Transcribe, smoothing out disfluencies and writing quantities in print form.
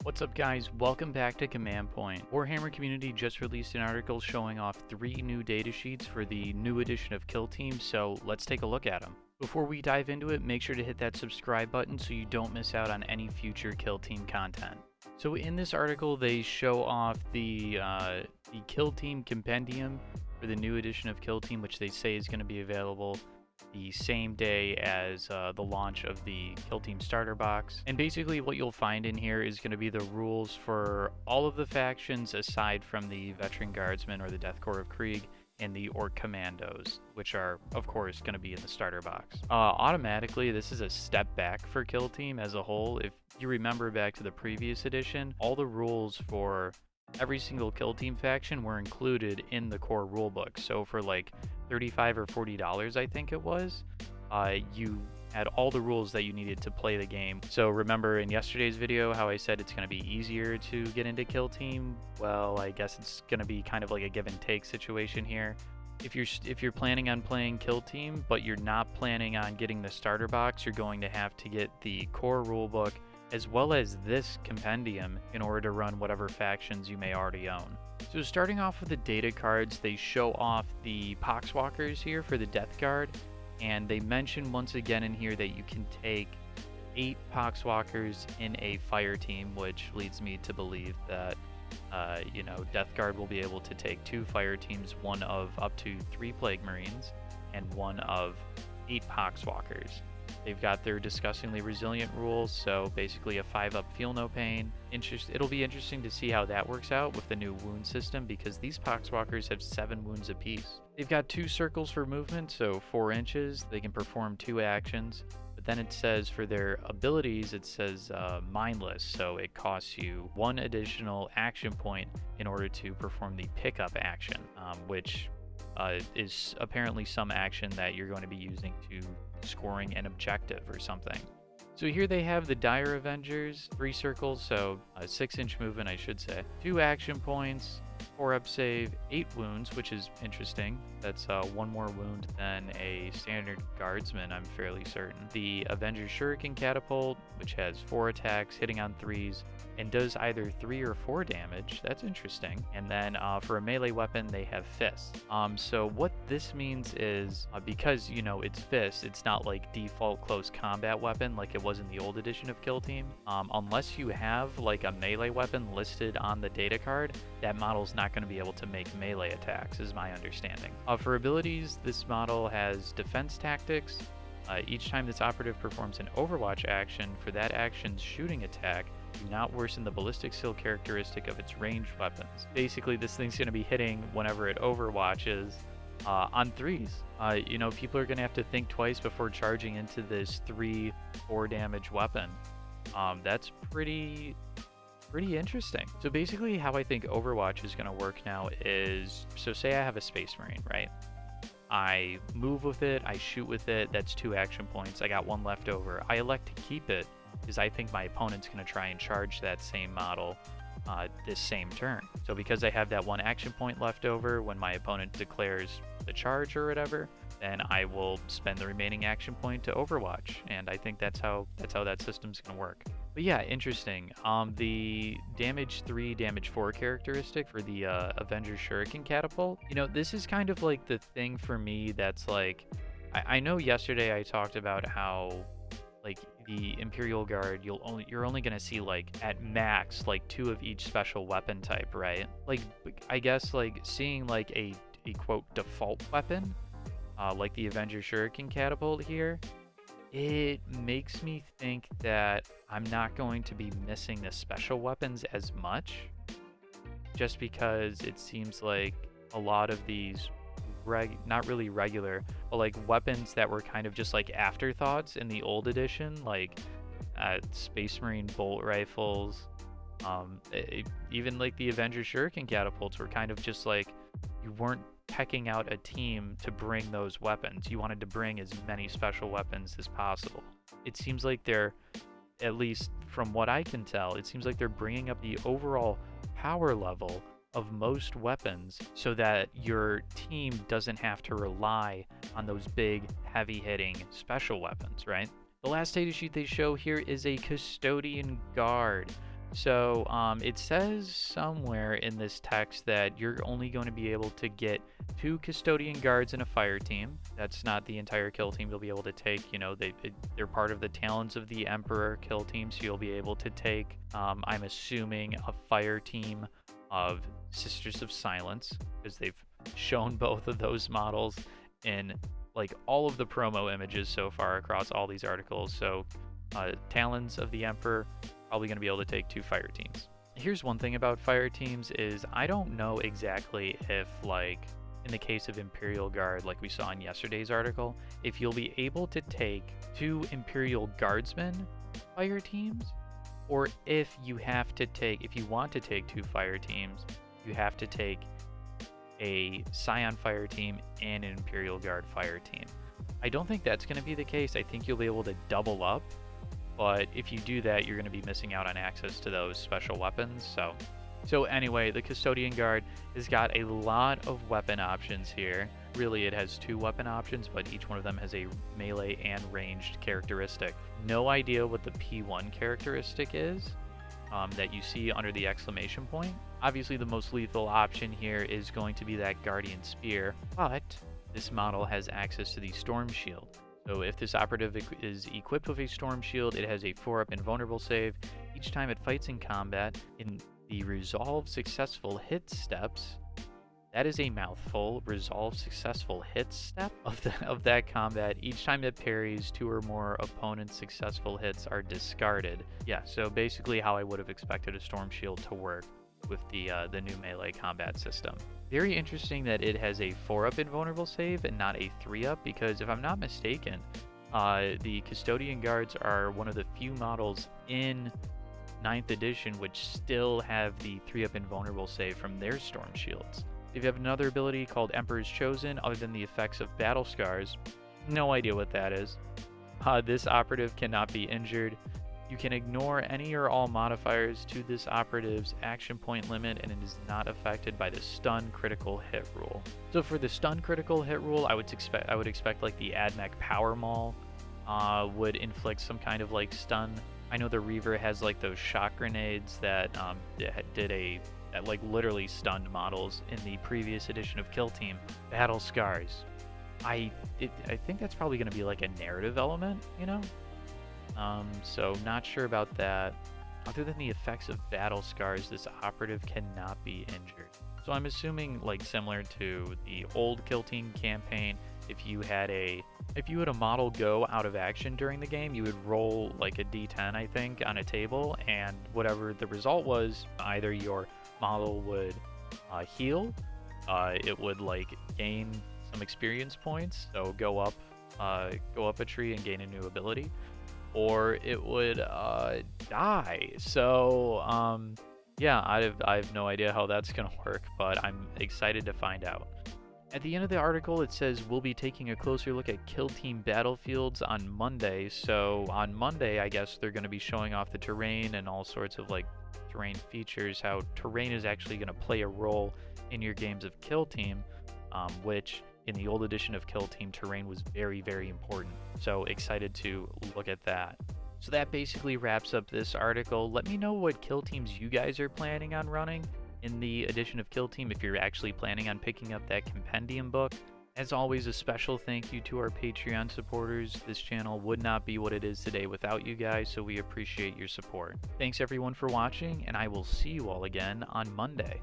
What's up guys, welcome back to Command Point. Warhammer community just released an article showing off 3 new datasheets for the new edition of Kill Team, so let's take a look at them. Before we dive into it, make sure to hit that subscribe button so you don't miss out on any future Kill Team content. So in this article they show off the Kill Team Compendium for the new edition of Kill Team, which they say is going to be available the same day as the launch of the Kill Team starter box. And basically what you'll find in here is going to be the rules for all of the factions aside from the Veteran Guardsmen or the Death Corps of Krieg and the Orc Commandos, which are of course going to be in the starter box. Automatically this is a step back for Kill Team as a whole. If you remember back to the previous edition, all the rules for every single Kill Team faction were included in the core rulebook. So for like $35 or $40, I think it was, you had all the rules that you needed to play the game. So remember in yesterday's video how I said it's going to be easier to get into Kill Team? Well, I guess it's going to be kind of like a give and take situation here. If you're planning on playing Kill Team, but you're not planning on getting the starter box, you're going to have to get the core rulebook as well as this compendium in order to run whatever factions you may already own. So starting off with the data cards, they show off the Poxwalkers here for the Death Guard, and they mention once again in here that you can take 8 Poxwalkers in a fire team, which leads me to believe that Death Guard will be able to take 2 fire teams, one of up to 3 Plague Marines and one of 8 Poxwalkers. They've got their disgustingly resilient rules, so basically a 5-up feel no pain. It'll be interesting to see how that works out with the new wound system, because these Poxwalkers have 7 wounds apiece. They've got 2 circles for movement, so 4 inches. They can perform 2 actions, but then it says for their abilities, it says mindless, so it costs you 1 additional action point in order to perform the pickup action, which is apparently some action that you're going to be using to scoring an objective or something. So here they have the Dire Avengers, 3 circles, so 6-inch movement I should say, 2 action points, 4-up save, 8 wounds, which is interesting. That's 1 more wound than a standard guardsman, I'm fairly certain. The Avengers Shuriken Catapult, which has 4 attacks, hitting on 3s, and does either 3 or 4 damage. That's interesting. And then for a melee weapon, they have Fists. So what this means is, because, it's Fists, it's not like default close combat weapon like it was in the old edition of Kill Team. Unless you have like a melee weapon listed on the data card, that model's not going to be able to make melee attacks, is my understanding. For abilities, this model has Defense Tactics. Each time this operative performs an Overwatch action, for that action's shooting attack, do not worsen the ballistic skill characteristic of its ranged weapons. Basically, this thing's going to be hitting whenever it overwatches on 3s. People are going to have to think twice before charging into this 3-4 damage weapon. That's pretty interesting. So basically how I think Overwatch is going to work now is, so say I have a Space Marine, right? I move with it, I shoot with it, that's 2 action points, I got 1 left over. I elect to keep it because I think my opponent's going to try and charge that same model this same turn. So because I have that 1 action point left over, when my opponent declares the charge or whatever, then I will spend the remaining action point to Overwatch, and I think that's how that system's going to work. But yeah, interesting. The damage 3, damage 4 characteristic for the Avengers Shuriken Catapult, this is kind of like the thing for me that's like, I know yesterday I talked about how like the Imperial Guard, you're only going to see like at max like 2 of each special weapon type, right? Like I guess like seeing like a quote default weapon like the Avengers Shuriken Catapult here, it makes me think that I'm not going to be missing the special weapons as much, just because it seems like a lot of these not really regular, but like weapons that were kind of just like afterthoughts in the old edition, like Space Marine bolt rifles, even like the Avengers Shuriken Catapults were kind of just like, you weren't pecking out a team to bring those weapons. You wanted to bring as many special weapons as possible. It seems like they're, at least from what I can tell, it seems like they're bringing up the overall power level of most weapons so that your team doesn't have to rely on those big, heavy-hitting special weapons, right? The last datasheet they show here is a Custodian Guard. So it says somewhere in this text that you're only going to be able to get 2 Custodian Guards and a fire team. That's not the entire kill team you'll be able to take. You know, they're part of the Talons of the Emperor kill team, so you'll be able to take, I'm assuming, a fire team of Sisters of Silence, because they've shown both of those models in like all of the promo images so far across all these articles. So Talons of the Emperor, probably going to be able to take 2 fire teams. Here's one thing about fire teams is I don't know exactly if, like in the case of Imperial Guard, like we saw in yesterday's article, if you'll be able to take 2 Imperial Guardsmen fire teams, or if you have to take, if you want to take 2 fire teams, you have to take a Scion fire team and an Imperial Guard fire team. I don't think that's going to be the case. I think you'll be able to double up, but if you do that, you're going to be missing out on access to those special weapons. So anyway, the Custodian Guard has got a lot of weapon options here. Really, it has 2 weapon options, but each one of them has a melee and ranged characteristic. No idea what the P1 characteristic is that you see under the exclamation point. Obviously, the most lethal option here is going to be that Guardian Spear, but this model has access to the Storm Shield. So if this operative is equipped with a Storm Shield, it has a 4-up invulnerable save. Each time it fights in combat, in the resolve successful hit steps, that is a mouthful, resolve successful hit step of that combat. Each time it parries, 2 or more opponent's successful hits are discarded. Yeah, so basically how I would have expected a Storm Shield to work with the new melee combat system. Very interesting that it has a 4-up invulnerable save and not a 3-up, because if I'm not mistaken, the Custodian Guards are one of the few models in 9th edition which still have the 3-up invulnerable save from their Storm Shields. If you have another ability called Emperor's Chosen, other than the effects of battle scars, no idea what that is. This operative cannot be injured. You can ignore any or all modifiers to this operative's action point limit, and it is not affected by the stun critical hit rule. So for the stun critical hit rule, I would expect like the AdMech Power Maul would inflict some kind of like stun. I know the Reaver has like those shock grenades that that like literally stunned models in the previous edition of Kill Team. Battle scars. I think that's probably going to be like a narrative element, you know? So not sure about that. Other than the effects of battle scars, this operative cannot be injured. So I'm assuming, like similar to the old Kill Team campaign, if you had a model go out of action during the game, you would roll like a d10, I think, on a table, and whatever the result was, either your model would heal, it would like gain some experience points, so go up a tree and gain a new ability, or it would die. So yeah, I have no idea how that's gonna work, but I'm excited to find out. At the end of the article, it says we'll be taking a closer look at Kill Team battlefields on Monday. So on Monday, I guess they're going to be showing off the terrain and all sorts of like terrain features, how terrain is actually going to play a role in your games of Kill Team, which in the old edition of Kill Team, terrain was very, very important. So excited to look at that. So that basically wraps up this article. Let me know what Kill Teams you guys are planning on running in the edition of Kill Team, if you're actually planning on picking up that compendium book. As always, a special thank you to our Patreon supporters. This channel would not be what it is today without you guys, so we appreciate your support. Thanks everyone for watching, and I will see you all again on Monday.